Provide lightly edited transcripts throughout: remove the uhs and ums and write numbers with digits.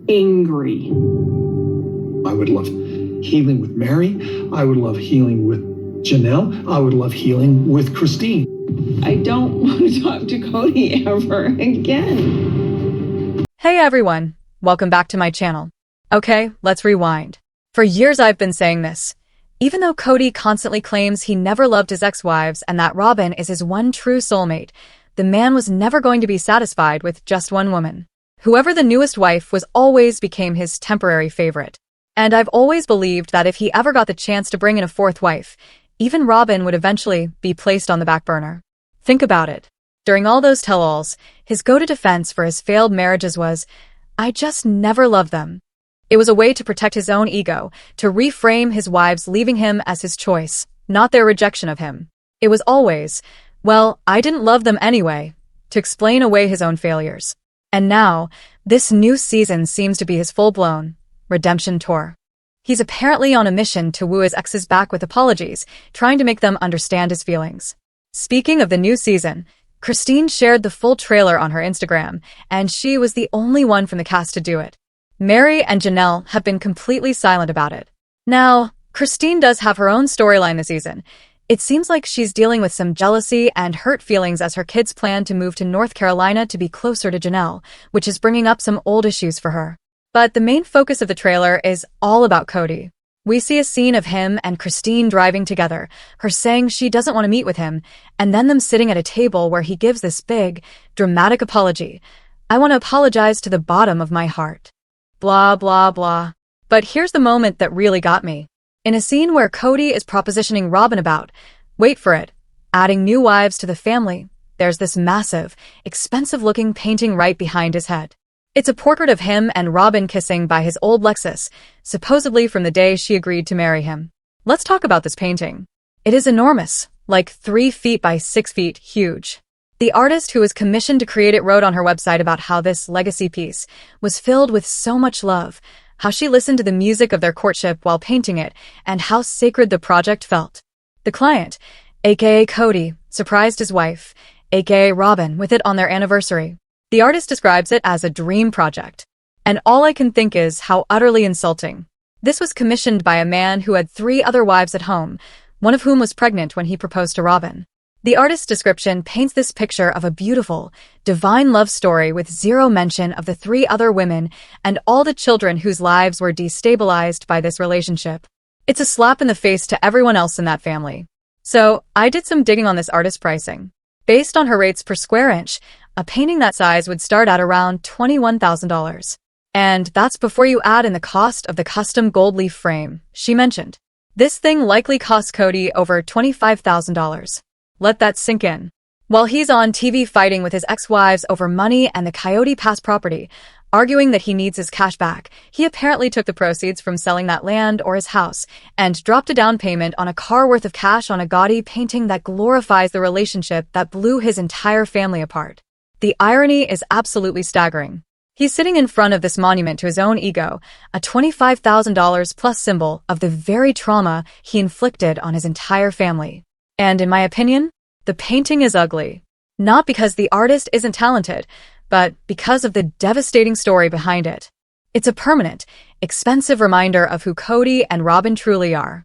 angry. I would love healing with Mary. I would love healing with Janelle. I would love healing with Christine. I don't want to talk to Kody ever again. Hey everyone, welcome back to my channel. Okay, let's rewind. For years I've been saying this. Even though Kody constantly claims he never loved his ex-wives and that Robyn is his one true soulmate, the man was never going to be satisfied with just one woman. Whoever the newest wife was always became his temporary favorite. And I've always believed that if he ever got the chance to bring in a fourth wife, even Robyn would eventually be placed on the back burner. Think about it. During all those tell-alls, his go-to defense for his failed marriages was, "I just never loved them." It was a way to protect his own ego, to reframe his wives leaving him as his choice, not their rejection of him. It was always, "Well, I didn't love them anyway," to explain away his own failures. And now, this new season seems to be his full-blown redemption tour. He's apparently on a mission to woo his exes back with apologies, trying to make them understand his feelings. Speaking of the new season, Christine shared the full trailer on her Instagram, and she was the only one from the cast to do it. Mary and Janelle have been completely silent about it. Now, Christine does have her own storyline this season. It seems like she's dealing with some jealousy and hurt feelings as her kids plan to move to North Carolina to be closer to Janelle, which is bringing up some old issues for her. But the main focus of the trailer is all about Kody. We see a scene of him and Christine driving together, her saying she doesn't want to meet with him, and then them sitting at a table where he gives this big, dramatic apology. "I want to apologize to the bottom of my heart." Blah, blah, blah. But here's the moment that really got me. In a scene where Kody is propositioning Robyn about, wait for it, adding new wives to the family, there's this massive, expensive-looking painting right behind his head. It's a portrait of him and Robyn kissing by his old Lexus, supposedly from the day she agreed to marry him. Let's talk about this painting. It is enormous, like 3 feet by 6 feet huge. The artist who was commissioned to create it wrote on her website about how this legacy piece was filled with so much love, how she listened to the music of their courtship while painting it, and how sacred the project felt. The client, aka Kody, surprised his wife, aka Robyn, with it on their anniversary. The artist describes it as a dream project. And all I can think is how utterly insulting. This was commissioned by a man who had 3 other wives at home, one of whom was pregnant when he proposed to Robyn. The artist's description paints this picture of a beautiful, divine love story with zero mention of the 3 other women and all the children whose lives were destabilized by this relationship. It's a slap in the face to everyone else in that family. So, I did some digging on this artist's pricing. Based on her rates per square inch, a painting that size would start at around $21,000. And that's before you add in the cost of the custom gold leaf frame, she mentioned. This thing likely cost Kody over $25,000. Let that sink in. While he's on TV fighting with his ex-wives over money and the Coyote Pass property, arguing that he needs his cash back, he apparently took the proceeds from selling that land or his house and dropped a down payment on a car worth of cash on a gaudy painting that glorifies the relationship that blew his entire family apart. The irony is absolutely staggering. He's sitting in front of this monument to his own ego, a $25,000 plus symbol of the very trauma he inflicted on his entire family. And in my opinion, the painting is ugly. Not because the artist isn't talented, but because of the devastating story behind it. It's a permanent, expensive reminder of who Kody and Robyn truly are.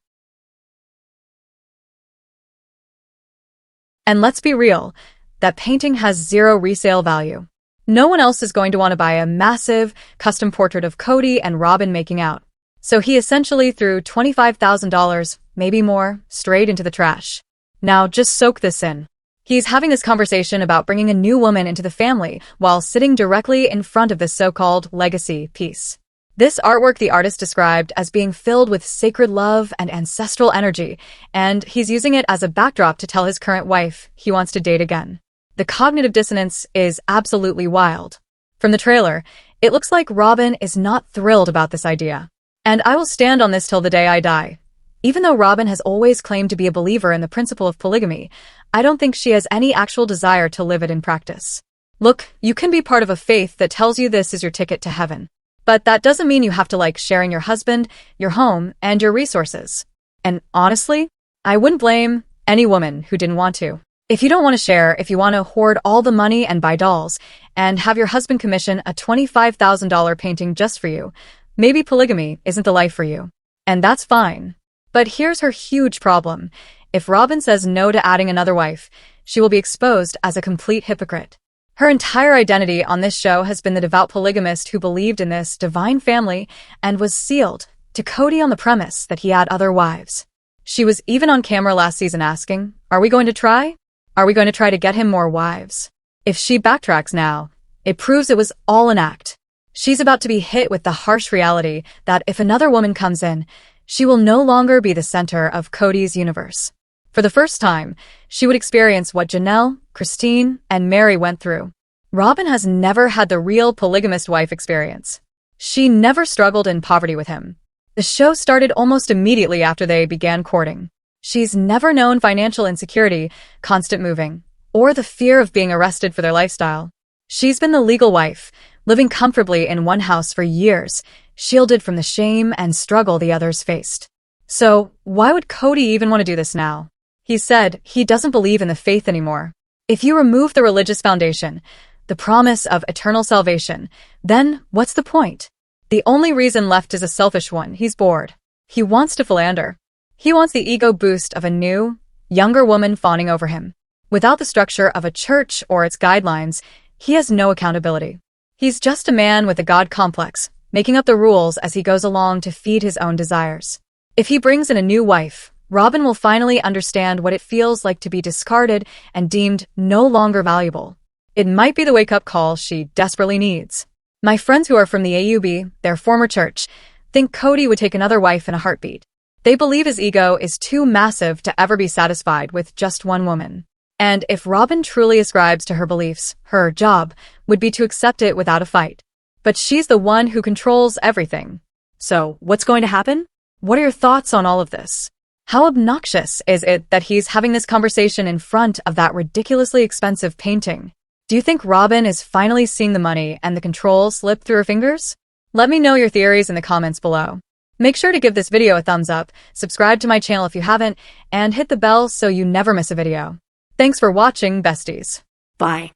And let's be real, that painting has zero resale value. No one else is going to want to buy a massive, custom portrait of Kody and Robyn making out. So he essentially threw $25,000, maybe more, straight into the trash. Now just soak this in. He's having this conversation about bringing a new woman into the family while sitting directly in front of this so-called legacy piece. This artwork the artist described as being filled with sacred love and ancestral energy, and he's using it as a backdrop to tell his current wife he wants to date again. The cognitive dissonance is absolutely wild. From the trailer, it looks like Robyn is not thrilled about this idea. And I will stand on this till the day I die. Even though Robyn has always claimed to be a believer in the principle of polygamy, I don't think she has any actual desire to live it in practice. Look, you can be part of a faith that tells you this is your ticket to heaven. But that doesn't mean you have to like sharing your husband, your home, and your resources. And honestly, I wouldn't blame any woman who didn't want to. If you don't want to share, if you want to hoard all the money and buy dolls, and have your husband commission a $25,000 painting just for you, maybe polygamy isn't the life for you. And that's fine. But here's her huge problem. If Robyn says no to adding another wife, she will be exposed as a complete hypocrite. Her entire identity on this show has been the devout polygamist who believed in this divine family and was sealed to Kody on the premise that he had other wives. She was even on camera last season asking, "Are we going to try? Are we going to try to get him more wives?" If she backtracks now, it proves it was all an act. She's about to be hit with the harsh reality that if another woman comes in, she will no longer be the center of Kody's universe. For the first time, she would experience what Janelle, Christine, and Mary went through. Robyn has never had the real polygamist wife experience. She never struggled in poverty with him. The show started almost immediately after they began courting. She's never known financial insecurity, constant moving, or the fear of being arrested for their lifestyle. She's been the legal wife, living comfortably in one house for years, shielded from the shame and struggle the others faced. So, why would Kody even want to do this now? He said he doesn't believe in the faith anymore. If you remove the religious foundation, the promise of eternal salvation, then what's the point? The only reason left is a selfish one. He's bored. He wants to philander. He wants the ego boost of a new, younger woman fawning over him. Without the structure of a church or its guidelines, he has no accountability. He's just a man with a God complex, making up the rules as he goes along to feed his own desires. If he brings in a new wife, Robyn will finally understand what it feels like to be discarded and deemed no longer valuable. It might be the wake-up call she desperately needs. My friends who are from the AUB, their former church, think Kody would take another wife in a heartbeat. They believe his ego is too massive to ever be satisfied with just one woman. And if Robyn truly ascribes to her beliefs, her job would be to accept it without a fight. But she's the one who controls everything. So, what's going to happen? What are your thoughts on all of this? How obnoxious is it that he's having this conversation in front of that ridiculously expensive painting? Do you think Robyn is finally seeing the money and the control slip through her fingers? Let me know your theories in the comments below. Make sure to give this video a thumbs up, subscribe to my channel if you haven't, and hit the bell so you never miss a video. Thanks for watching, besties. Bye.